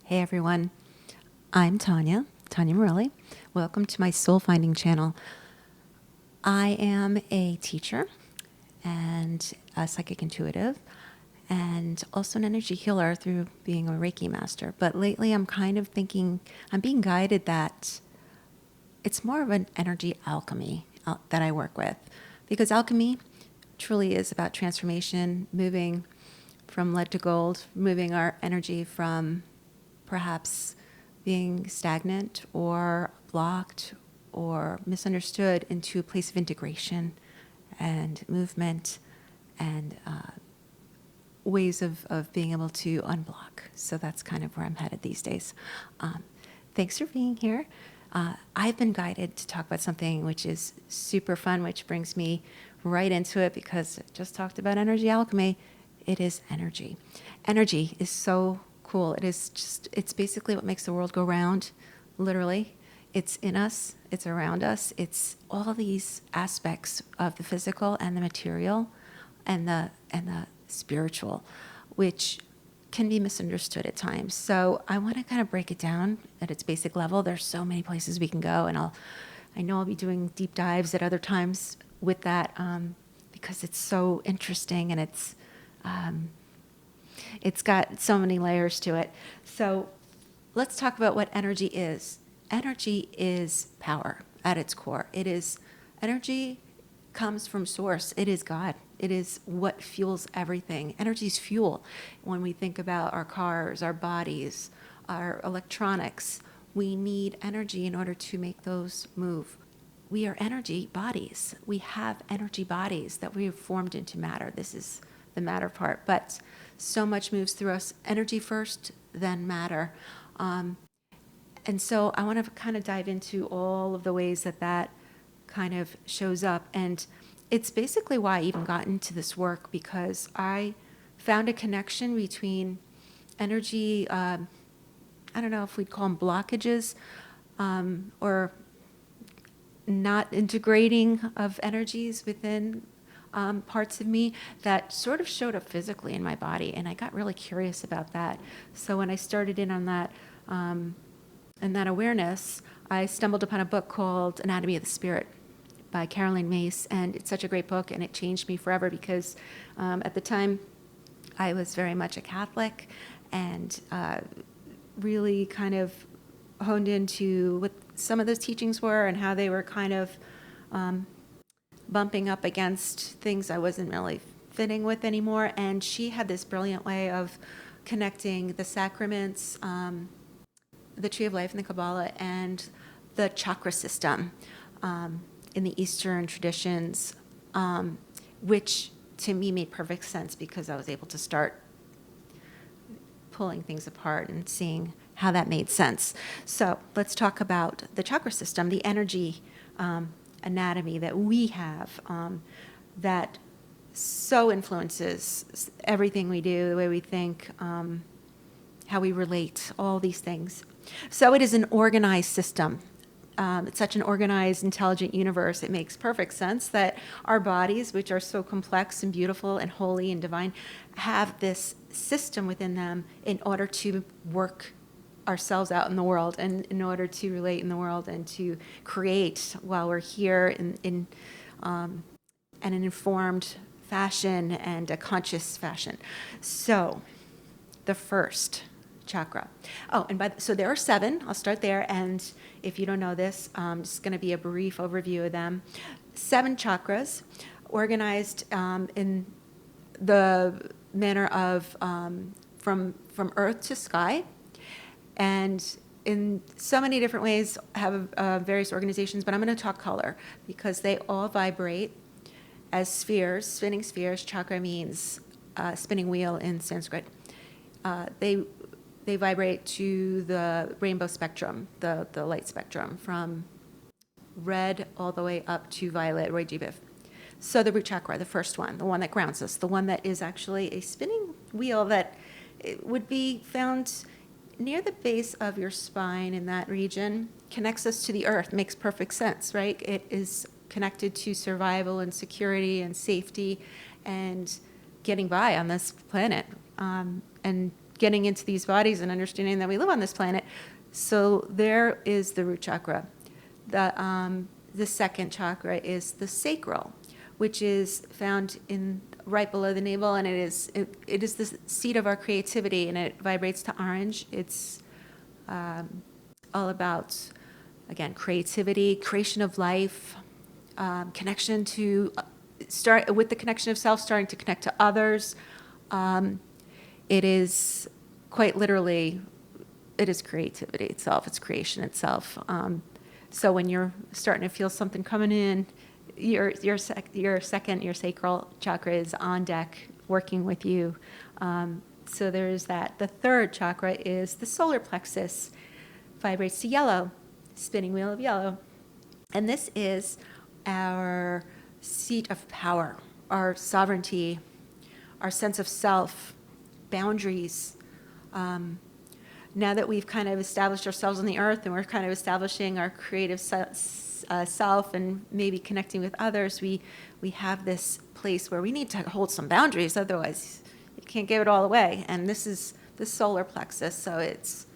Hey everyone, I'm Tanya Morelli. Welcome to my SoulFinding channel. I am a teacher and a psychic intuitive and also an energy healer through being a Reiki master. But lately I'm kind of thinking, I'm being guided that it's more of an energy alchemy that I work with, because alchemy truly is about transformation, moving from lead to gold, moving our energy from perhaps being stagnant or blocked or misunderstood into a place of integration and movement and ways of being able to unblock. So that's kind of where I'm headed these days. Thanks for being here. I've been guided to talk about something which is super fun, which brings me right into it because I just talked about energy alchemy. It is energy. Energy is so cool. It's basically what makes the world go round, literally. It's in us, it's around us, it's all these aspects of the physical and the material and the spiritual, which can be misunderstood at times. So I want to kind of break it down at its basic level. There's so many places we can go, and I know I'll be doing deep dives at other times with that because it's so interesting and it's got so many layers to it. So let's talk about what energy is. Energy is power at its core. Energy comes from source. It is God. It is what fuels everything. Energy is fuel. When we think about our cars, our bodies, our electronics, we need energy in order to make those move. We are energy bodies. We have energy bodies that we have formed into matter. This is the matter part, but so much moves through us. Energy first, then matter. And so I want to kind of dive into all of the ways that kind of shows up. And it's basically why I even got into this work, because I found a connection between energy, I don't know if we'd call them blockages, or not integrating of energies within parts of me that sort of showed up physically in my body. And I got really curious about that. So when I started in on that, and that awareness, I stumbled upon a book called Anatomy of the Spirit by Caroline Myss, and it's such a great book, and it changed me forever because at the time I was very much a Catholic and really kind of honed into what some of those teachings were and how they were kind of bumping up against things I wasn't really fitting with anymore. And she had this brilliant way of connecting the sacraments, the Tree of Life and the Kabbalah, and the chakra system in the Eastern traditions, which to me made perfect sense because I was able to start pulling things apart and seeing how that made sense. So let's talk about the chakra system, the energy anatomy that we have that so influences everything we do, the way we think, how we relate, all these things. So it is an organized system. It's such an organized, intelligent universe. It makes perfect sense that our bodies, which are so complex and beautiful and holy and divine, have this system within them in order to work ourselves out in the world and in order to relate in the world and to create while we're here in an informed fashion and a conscious fashion. So the first chakra. Oh, and so there are 7. I'll start there. And if you don't know this, it's going to be a brief overview of them. 7 chakras organized in the manner of from earth to sky, and in so many different ways have various organizations, but I'm going to talk color because they all vibrate as spheres, spinning spheres. Chakra means spinning wheel in Sanskrit. They vibrate to the rainbow spectrum, the light spectrum, from red all the way up to violet, Roy. So the root chakra, the first one, the one that grounds us, the one that is actually a spinning wheel that would be found near the base of your spine in that region, connects us to the earth, makes perfect sense, right? It is connected to survival and security and safety and getting by on this planet, and getting into these bodies and understanding that we live on this planet. So there is the root chakra. The second chakra is the sacral, which is found in right below the navel, and it is the seat of our creativity, and it vibrates to orange. It's all about, again, creativity, creation of life, connection to start with the connection of self, starting to connect to others. It is quite literally, it is creativity itself. It's creation itself. So when you're starting to feel something coming in, your sacral chakra is on deck working with you. So there's that. The third chakra is the solar plexus, vibrates to yellow, spinning wheel of yellow. And this is our seat of power, our sovereignty, our sense of self, boundaries. Now that we've kind of established ourselves on the earth and we're kind of establishing our creative self and maybe connecting with others, we have this place where we need to hold some boundaries, otherwise you can't give it all away. And this is the solar plexus, so it's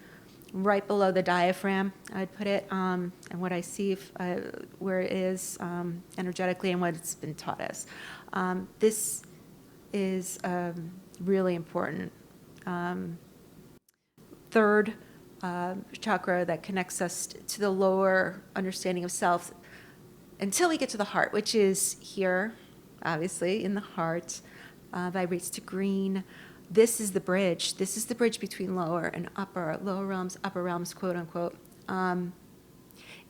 right below the diaphragm, I'd put it, and what I see where it is energetically and what it's been taught as. This is really important. Third chakra that connects us to the lower understanding of self until we get to the heart, which is here, obviously, in the heart, vibrates to green. This is the bridge. This is the bridge between lower and upper, lower realms, upper realms, quote unquote.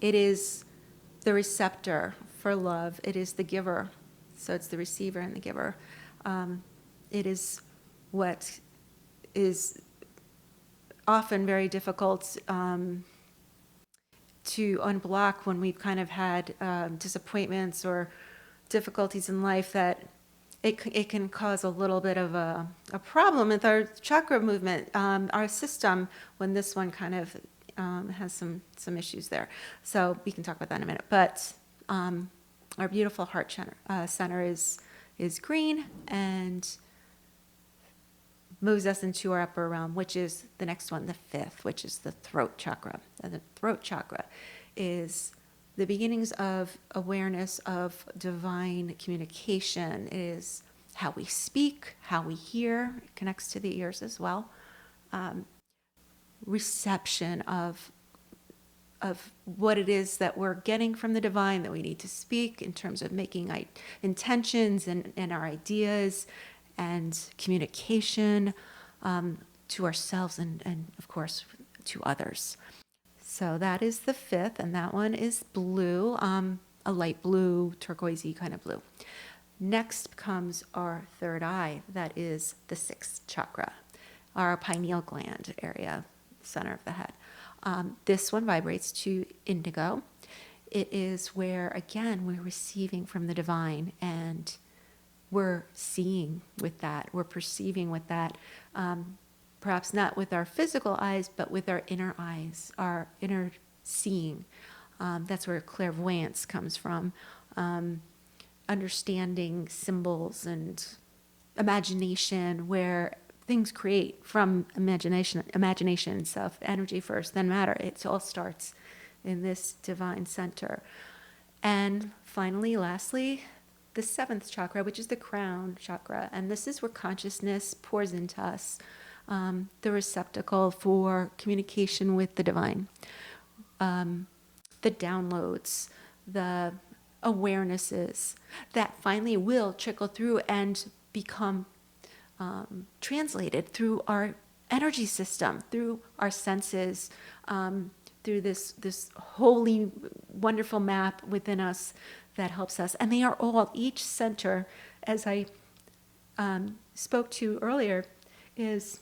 It is the receptor for love. It is the giver. So it's the receiver and the giver. It is what is often very difficult to unblock when we've kind of had disappointments or difficulties in life, that it can cause a little bit of a problem with our chakra movement, our system, when this one kind of has some issues there. So we can talk about that in a minute. But our beautiful heart center is green and moves us into our upper realm, which is the next one, the fifth, which is the throat chakra. And the throat chakra is the beginnings of awareness of divine communication. It is how we speak, how we hear. It connects to the ears as well. Reception of what it is that we're getting from the divine that we need to speak in terms of making intentions and our ideas and communication to ourselves and of course, to others. So that is the fifth, and that one is blue, a light blue, turquoisey kind of blue. Next comes our third eye. That is the sixth chakra, our pineal gland area, center of the head. This one vibrates to indigo. It is where, again, we're receiving from the divine, and we're seeing with that, we're perceiving with that, perhaps not with our physical eyes, but with our inner eyes, our inner seeing. That's where clairvoyance comes from, understanding symbols and imagination, where things create from imagination, self, energy first, then matter. It all starts in this divine center. And finally, lastly, the seventh chakra, which is the crown chakra. And this is where consciousness pours into us, the receptacle for communication with the divine, the downloads, the awarenesses that finally will trickle through and become translated through our energy system, through our senses, through this holy, wonderful map within us that helps us. And they are all, each center, as I spoke to earlier, is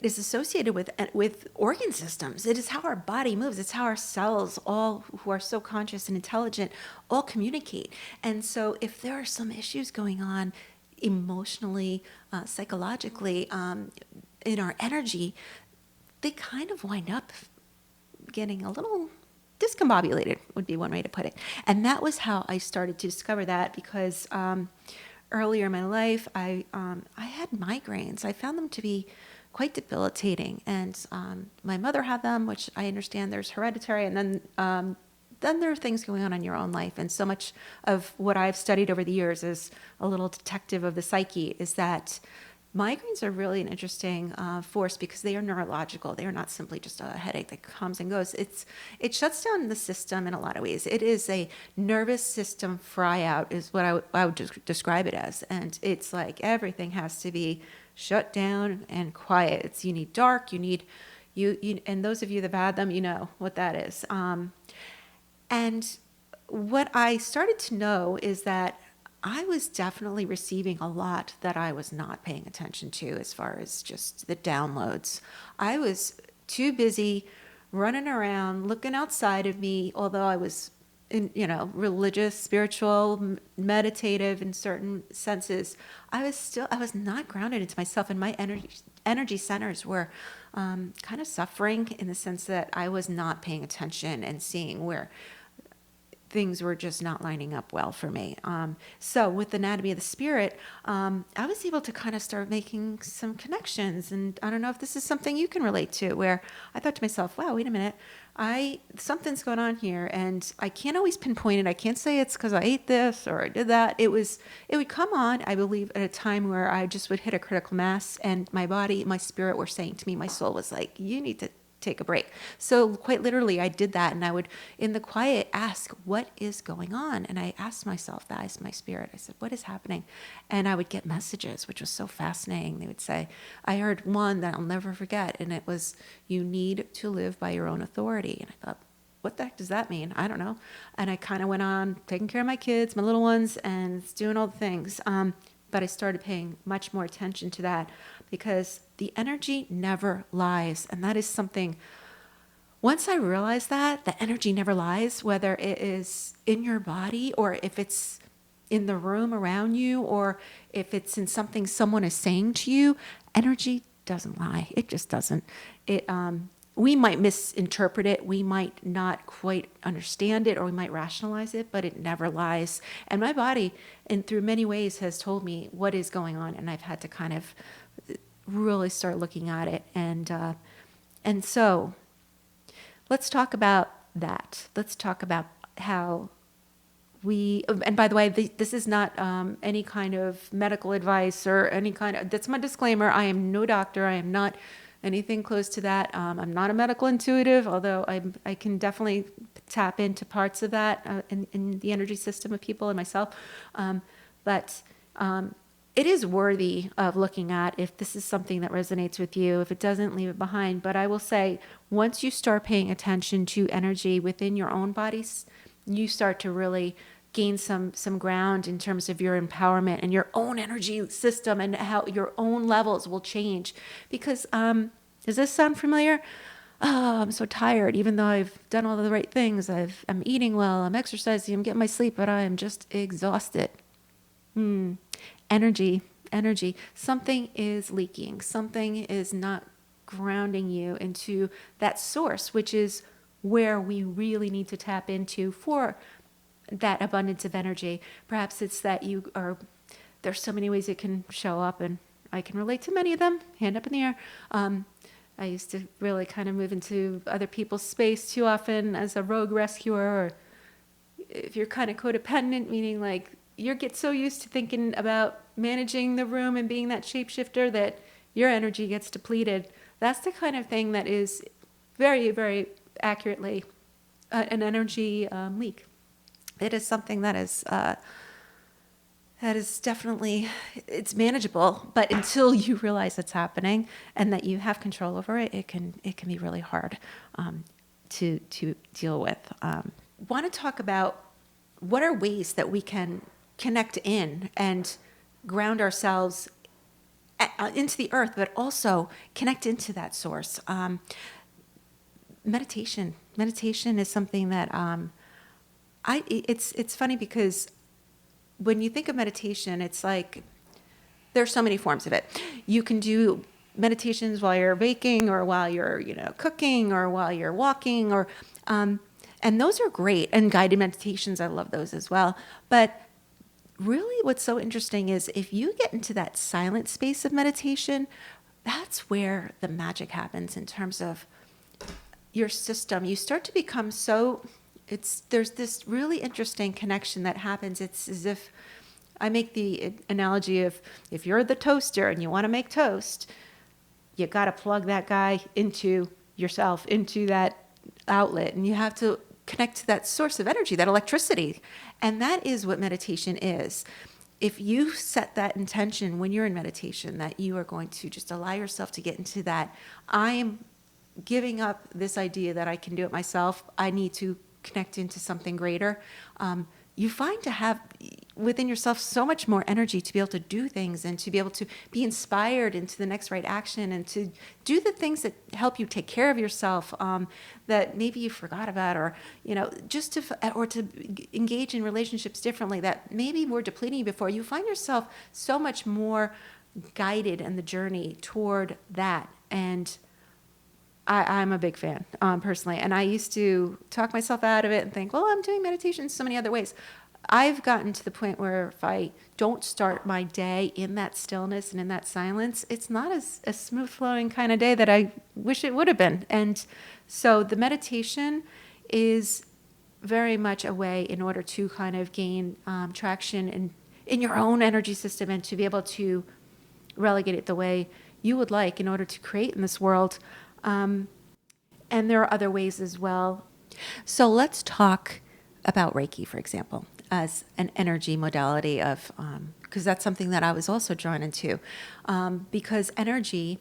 associated with organ systems. It is how our body moves. It's how our cells, all who are so conscious and intelligent, all communicate. And so if there are some issues going on emotionally, psychologically, in our energy, they kind of wind up getting a little discombobulated, would be one way to put it. And that was how I started to discover that, because earlier in my life, I had migraines. I found them to be quite debilitating, and my mother had them, which I understand there's hereditary, and then there are things going on in your own life. And so much of what I've studied over the years as a little detective of the psyche is that migraines are really an interesting force because they are neurological. They are not simply just a headache that comes and goes. It shuts down the system in a lot of ways. It is a nervous system fry out is what I would describe it as. And it's like everything has to be shut down and quiet. You need dark, you and those of you that have had them, you know what that is. And what I started to know is that I was definitely receiving a lot that I was not paying attention to as far as just the downloads. I was too busy running around, looking outside of me, although I was religious, spiritual, meditative in certain senses. I was not grounded into myself, and my energy centers were kind of suffering in the sense that I was not paying attention and seeing where things were just not lining up well for me. So with Anatomy of the Spirit, I was able to kind of start making some connections. And I don't know if this is something you can relate to, where I thought to myself, wow, wait a minute, something's going on here. And I can't always pinpoint it. I can't say it's because I ate this or I did that. It would come on, I believe, at a time where I just would hit a critical mass, and my body, my spirit were saying to me, my soul was like, you need to take a break. So quite literally, I did that, and I would, in the quiet, ask, what is going on? And I asked myself that, I asked my spirit, I said, what is happening? And I would get messages, which was so fascinating. They would say, I heard one that I'll never forget, and it was, you need to live by your own authority. And I thought, what the heck does that mean? I don't know. And I kind of went on taking care of my kids, my little ones, and doing all the things. But I started paying much more attention to that, because the energy never lies. And that is something, once I realized that the energy never lies, whether it is in your body or if it's in the room around you or if it's in something someone is saying to you, energy doesn't lie. It just doesn't. We might misinterpret it, we might not quite understand it, or we might rationalize it, but it never lies. And my body, and through many ways, has told me what is going on, and I've had to kind of really start looking at it. And so let's talk about that. Let's talk about how and by the way, this is not any kind of medical advice or any kind of, that's my disclaimer. I am no doctor. I am not anything close to that. I'm not a medical intuitive, although I can definitely tap into parts of that in the energy system of people and myself. But it is worthy of looking at if this is something that resonates with you. If it doesn't, leave it behind. But I will say, once you start paying attention to energy within your own bodies, you start to really gain some ground in terms of your empowerment and your own energy system, and how your own levels will change. Because does this sound familiar? Oh, I'm so tired, even though I've done all of the right things. I'm eating well, I'm exercising, I'm getting my sleep, but I am just exhausted. Energy. Something is leaking. Something is not grounding you into that source, which is where we really need to tap into for that abundance of energy. Perhaps it's that there's so many ways it can show up, and I can relate to many of them. Hand up in the air. I used to really kind of move into other people's space too often as a rogue rescuer, or if you're kind of codependent, meaning like you get so used to thinking about managing the room and being that shapeshifter that your energy gets depleted. That's the kind of thing that is very, very accurately an energy leak. It is something that is definitely, it's manageable, but until you realize it's happening and that you have control over it, it can be really hard to deal with. Want to talk about what are ways that we can connect in and ground ourselves into the earth, but also connect into that source. Meditation is something that it's funny because when you think of meditation, it's like there's so many forms of it. You can do meditations while you're baking, or while you're cooking, or while you're walking, or and those are great. And guided meditations, I love those as well. But really what's so interesting is if you get into that silent space of meditation, that's where the magic happens in terms of your system. You start to become so, there's this really interesting connection that happens. It's as if, I make the analogy of, if you're the toaster and you want to make toast, you got to plug that guy into yourself, into that outlet, and you have to connect to that source of energy, that electricity. And that is what meditation is. If you set that intention when you're in meditation, that you are going to just allow yourself to get into that, I am giving up this idea that I can do it myself, I need to connect into something greater. You find to have within yourself so much more energy to be able to do things and to be able to be inspired into the next right action and to do the things that help you take care of yourself, that maybe you forgot about, or just to engage in relationships differently that maybe were depleting you before. You find yourself so much more guided in the journey toward that. And I'm a big fan, personally. And I used to talk myself out of it and think, well, I'm doing meditation so many other ways. I've gotten to the point where if I don't start my day in that stillness and in that silence, it's not as a smooth flowing kind of day that I wish it would have been. And so the meditation is very much a way in order to kind of gain traction in your own energy system and to be able to relegate it the way you would like in order to create in this world. And there are other ways as well. So let's talk about Reiki, for example, as an energy modality of, because that's something that I was also drawn into, because energy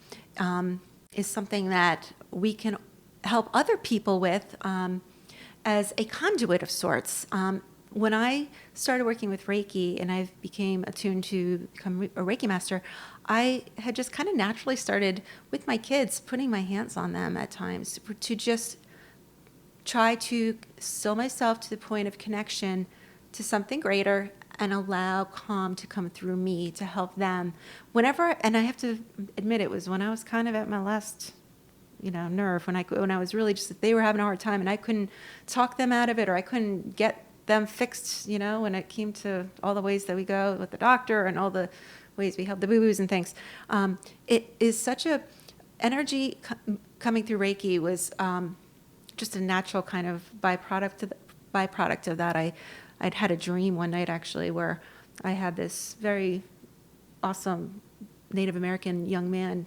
is something that we can help other people with as a conduit of sorts. When I started working with Reiki and I became attuned to become a Reiki master, I had just kind of naturally started with my kids, putting my hands on them at times to just try to still myself to the point of connection to something greater and allow calm to come through me to help them. And I have to admit, it was when I was kind of at my last nerve, when I was really just, they were having a hard time and I couldn't talk them out of it, or I couldn't get them fixed, when it came to all the ways that we go with the doctor and all the ways we help the boo-boos and things. It is such a energy coming through Reiki was just a natural kind of byproduct of that. I'd had a dream one night actually where I had this very awesome Native American young man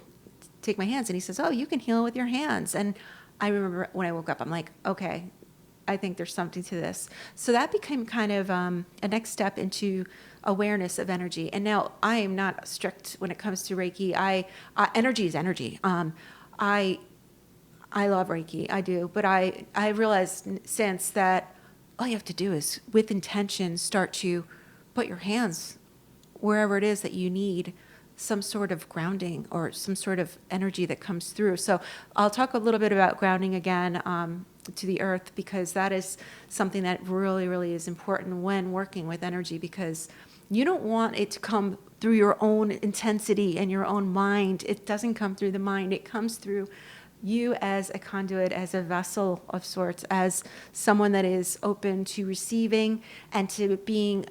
take my hands and he says, "Oh, you can heal with your hands." And I remember when I woke up, I'm like, okay, I think there's something to this. So that became kind of a next step into awareness of energy. And now I am not strict when it comes to Reiki. Energy is energy. I love Reiki, I do. But I realized since that all you have to do is, with intention, start to put your hands wherever it is that you need some sort of grounding or some sort of energy that comes through. So I'll talk a little bit about grounding again to the earth, because that is something that really, really is important when working with energy, because you don't want it to come through your own intensity and your own mind. It doesn't come through the mind. It comes through you as a conduit, as a vessel of sorts, as someone that is open to receiving and to being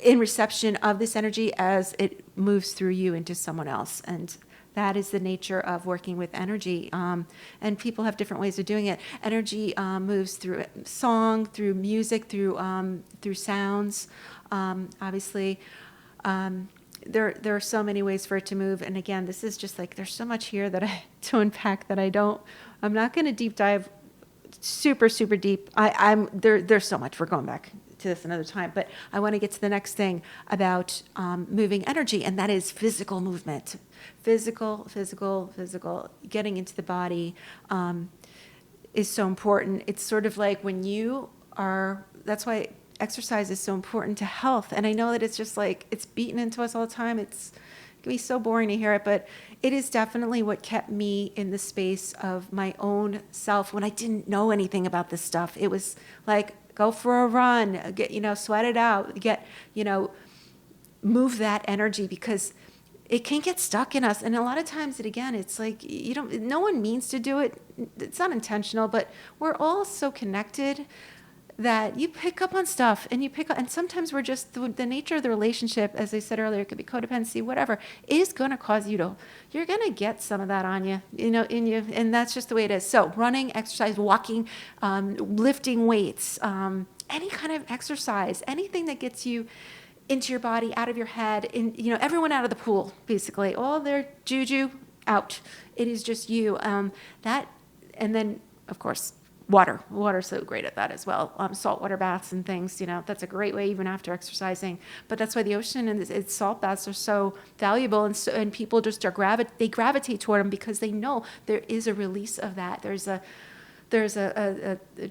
in reception of this energy as it moves through you into someone else. And that is the nature of working with energy. And people have different ways of doing it. Energy moves through song, through music, through sounds. Obviously, there are so many ways for it to move. And again, this is just like, there's so much here that to unpack that I'm not going to deep dive super, super deep. There's so much. We're going back to this another time, but I want to get to the next thing about moving energy, and that is physical movement. Physical, getting into the body is so important. It's sort of like when that's why exercise is so important to health. And I know that it's just like, it's beaten into us all the time. It can be so boring to hear it, but it is definitely what kept me in the space of my own self when I didn't know anything about this stuff. It was like, go for a run, sweat it out, move that energy, because it can get stuck in us. And a lot of times it's like, no one means to do it. It's not intentional, but we're all so connected that you pick up on stuff and and sometimes we're just, the nature of the relationship, as I said earlier, it could be codependency, whatever, is going to cause you're going to get some of that on you, in you. And that's just the way it is. So running, exercise, walking, lifting weights, any kind of exercise, anything that gets you into your body, out of your head, everyone out of the pool, basically, all their juju out. It is just you. And then of course, water's so great at that as well. Saltwater baths and things, that's a great way even after exercising. But that's why the ocean and its salt baths are so valuable, and people just they gravitate toward them because they know there is a release of that. There's a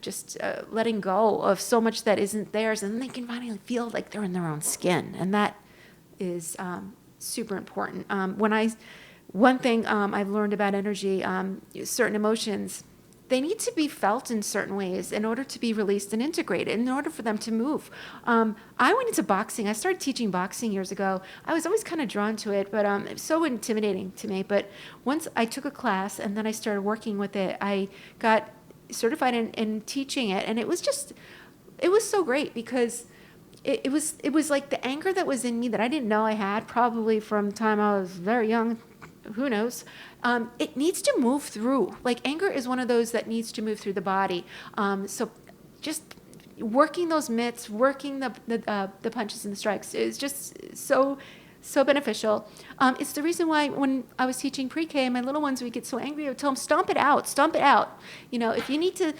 just letting go of so much that isn't theirs, and they can finally feel like they're in their own skin, and that is super important. One thing I've learned about energy, certain emotions, they need to be felt in certain ways in order to be released and integrated, in order for them to move. I went into boxing. I started teaching boxing years ago. I was always kind of drawn to it, but it was so intimidating to me. But once I took a class and then I started working with it, I got certified in teaching it, and it was so great because it was like the anger that was in me that I didn't know I had, probably from the time I was very young, who knows. It needs to move through. Like, anger is one of those that needs to move through the body. So just working those mitts, working the punches and the strikes is just so beneficial. It's the reason why when I was teaching pre-K, my little ones would get so angry, I would tell them, stomp it out. If you need to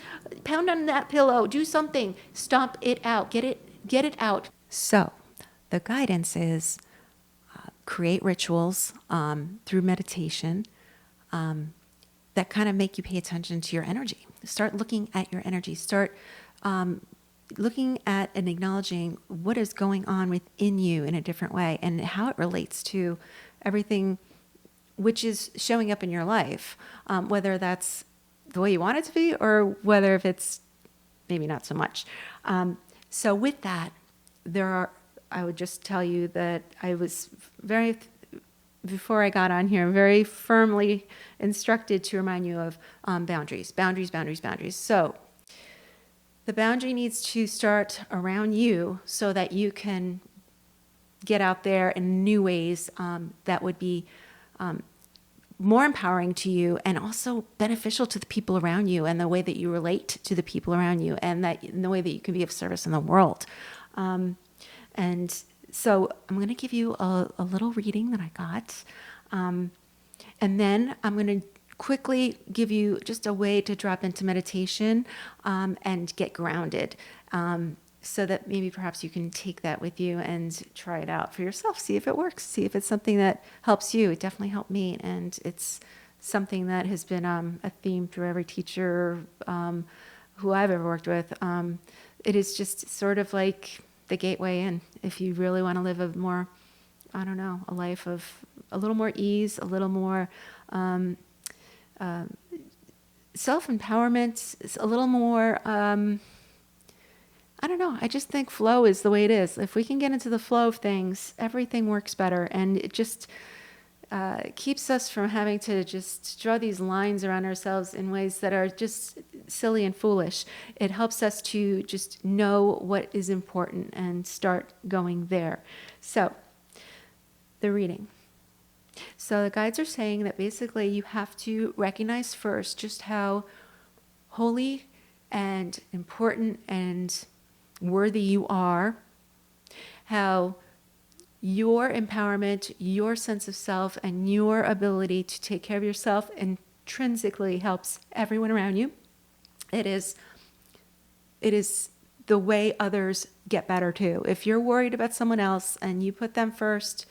pound on that pillow, do something, stomp it out, get it out. So the guidance is create rituals through meditation that kind of make you pay attention to your energy. Start looking at your energy. Start looking at and acknowledging what is going on within you in a different way and how it relates to everything which is showing up in your life, whether that's the way you want it to be or whether if it's maybe not so much. So with that, I would just tell you that I was before I got on here, very firmly instructed to remind you of boundaries. So the boundary needs to start around you so that you can get out there in new ways that would be more empowering to you and also beneficial to the people around you and the way that you relate to the people around you and the way that you can be of service in the world. And so I'm going to give you a little reading that I got. And then I'm going to quickly give you just a way to drop into meditation and get grounded, so that maybe perhaps you can take that with you and try it out for yourself. See if it works. See if it's something that helps you. It definitely helped me. And it's something that has been a theme through every teacher who I've ever worked with. It is just sort of like the gateway in if you really want to live a more, a life of a little more ease, a little more self-empowerment, a little more, I just think flow is the way it is. If we can get into the flow of things, everything works better. And it just keeps us from having to just draw these lines around ourselves in ways that are just silly and foolish. It helps us to just know what is important and start going there. So, the reading. So the guides are saying that basically you have to recognize first just how holy and important and worthy you are, how your empowerment, your sense of self, and your ability to take care of yourself intrinsically helps everyone around you. It is the way others get better too. If you're worried about someone else and you put them first,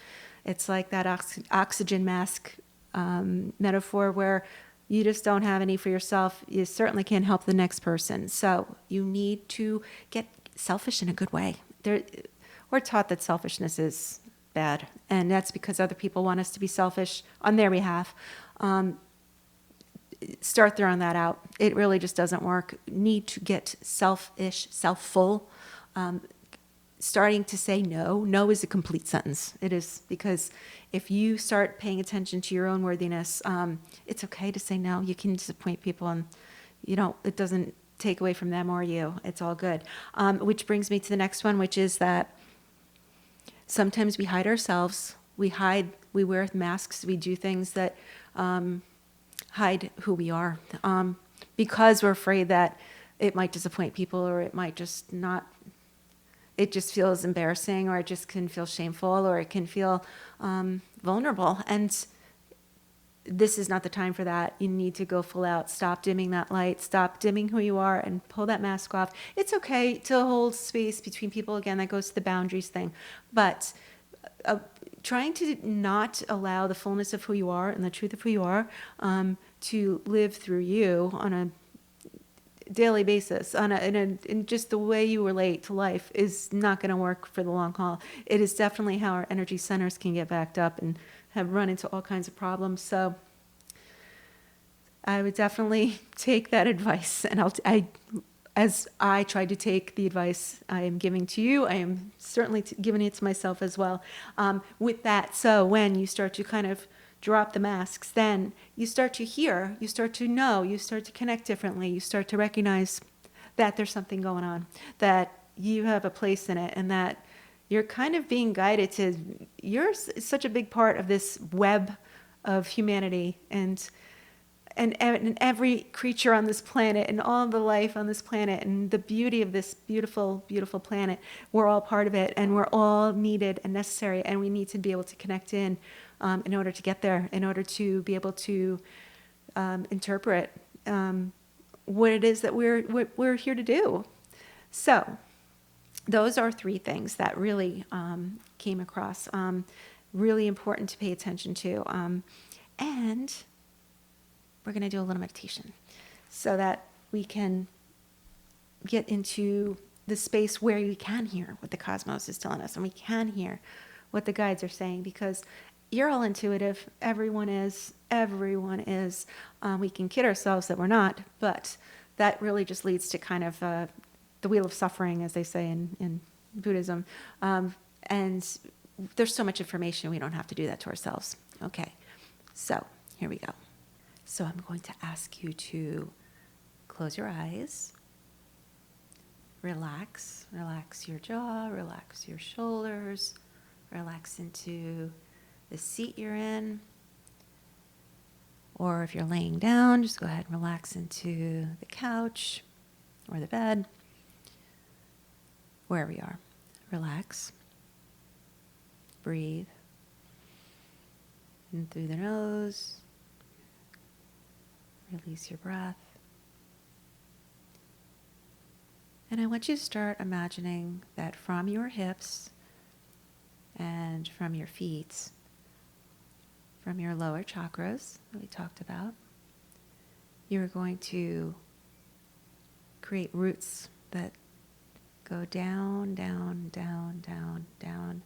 it's like that oxygen mask metaphor where you just don't have any for yourself. You certainly can't help the next person. So you need to get selfish in a good way. We're taught that selfishness is bad, and that's because other people want us to be selfish on their behalf. Start throwing that out. It really just doesn't work. Need to get selfish, self-full. Starting to say no. No is a complete sentence. It is, because if you start paying attention to your own worthiness, it's okay to say no. You can disappoint people, and it doesn't take away from them or you. It's all good. Which brings me to the next one, which is that sometimes we hide ourselves. We wear masks, we do things that hide who we are, because we're afraid that it might disappoint people, or it might just not, it just feels embarrassing, or it just can feel shameful, or it can feel vulnerable. And this is not the time for that. You need to go full out. Stop dimming that light. Stop dimming who you are and pull that mask off. It's okay to hold space between people. Again, that goes to the boundaries thing. But trying to not allow the fullness of who you are and the truth of who you are to live through you on a daily basis, in just the way you relate to life, is not going to work for the long haul. It is definitely how our energy centers can get backed up and have run into all kinds of problems. So I would definitely take that advice, and as I tried to take the advice I am giving to you, I am certainly giving it to myself as well. With that, so when you start to kind of drop the masks, then you start to hear, you start to know, you start to connect differently, you start to recognize that there's something going on, that you have a place in it, and that you're kind of being guided to, you're such a big part of this web of humanity, and every creature on this planet, and all the life on this planet, and the beauty of this beautiful, beautiful planet. We're all part of it, and we're all needed and necessary, and we need to be able to connect in order to get there, in order to be able to interpret what it is that we're here to do. So those are three things that really came across, really important to pay attention to. And we're going to do a little meditation so that we can get into the space where we can hear what the cosmos is telling us, and we can hear what the guides are saying, because you're all intuitive. Everyone is. We can kid ourselves that we're not, but that really just leads to kind of the wheel of suffering, as they say in Buddhism. And there's so much information, we don't have to do that to ourselves. Okay, so here we go. So I'm going to ask you to close your eyes, relax your jaw, relax your shoulders, relax into the seat you're in. Or if you're laying down, just go ahead and relax into the couch or the bed, wherever you are. Relax. Breathe in through the nose. Release your breath. And I want you to start imagining that from your hips and from your feet, from your lower chakras that we talked about, you're going to create roots that go down, down, down, down, down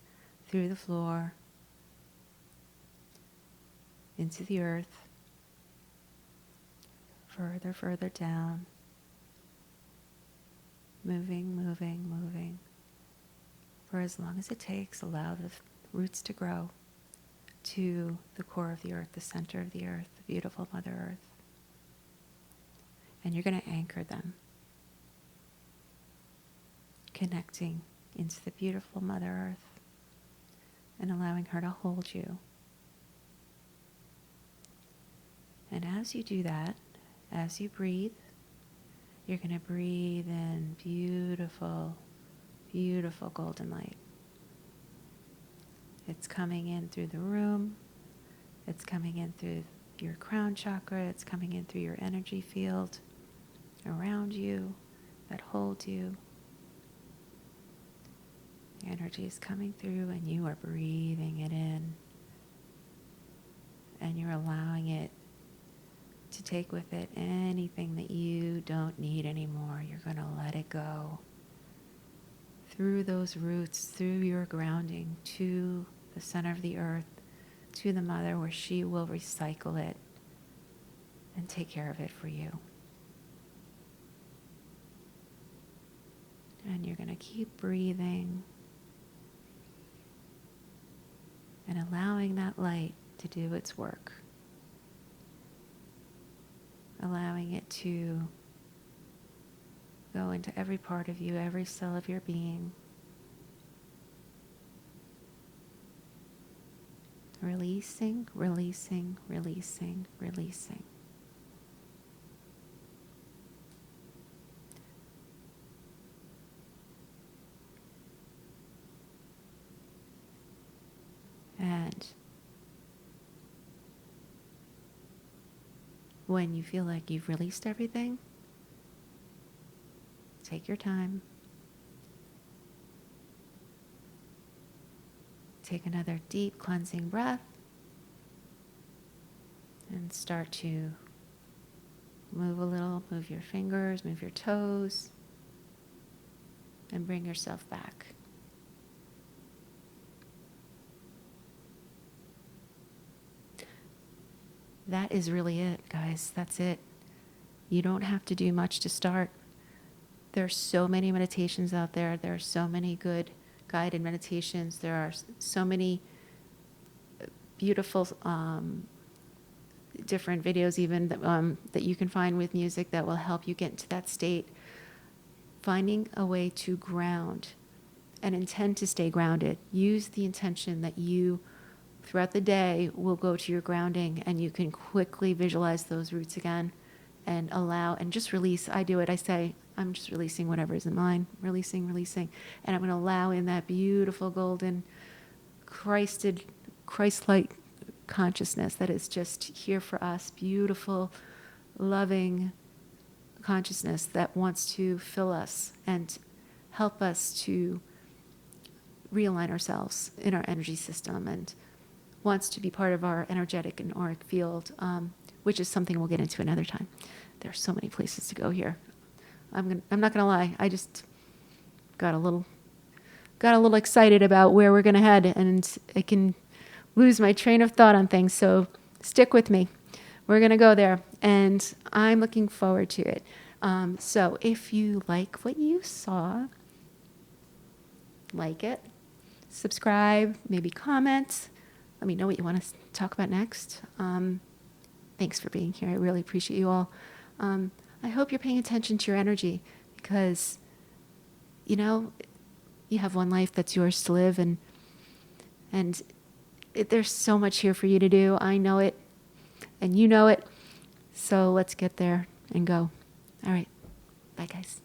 through the floor, into the earth, further, further down, moving. For as long as it takes, allow the roots to grow to the core of the earth, the center of the earth, the beautiful Mother Earth. And you're going to anchor them, connecting into the beautiful Mother Earth and allowing her to hold you. And as you do that, as you breathe, you're going to breathe in beautiful, beautiful golden light. It's coming in through the room. It's coming in through your crown chakra. It's coming in through your energy field around you that holds you. The energy is coming through, and you are breathing it in. And you're allowing it to take with it anything that you don't need anymore. You're going to let it go through those roots, through your grounding to the center of the earth, to the Mother, where she will recycle it and take care of it for you. And you're going to keep breathing and allowing that light to do its work. Allowing it to go into every part of you, every cell of your being. Releasing, releasing, releasing, releasing. And when you feel like you've released everything, take your time. Take another deep cleansing breath and start to move a little, move your fingers, move your toes, and bring yourself back. That is really it, guys. That's it. You don't have to do much to start. There are so many meditations out there. There are so many good guided meditations. There are so many beautiful different videos even that you can find with music that will help you get into that state. Finding a way to ground and intend to stay grounded. Use the intention that you, throughout the day, will go to your grounding, and you can quickly visualize those roots again and allow and just release. I do it. I say, I'm just releasing whatever isn't mine. Releasing, releasing. And I'm going to allow in that beautiful golden Christ-like consciousness that is just here for us. Beautiful, loving consciousness that wants to fill us and help us to realign ourselves in our energy system, and wants to be part of our energetic and auric field, which is something we'll get into another time. There are so many places to go here. I'm not gonna lie. I just got a little excited about where we're gonna head, and I can lose my train of thought on things. So stick with me. We're gonna go there, and I'm looking forward to it. So if you like what you saw, like it, subscribe, maybe comment. Let me know what you want to talk about next. Thanks for being here. I really appreciate you all. I hope you're paying attention to your energy, because, you have one life that's yours to live, and there's so much here for you to do. I know it, and you know it. So let's get there and go. All right. Bye, guys.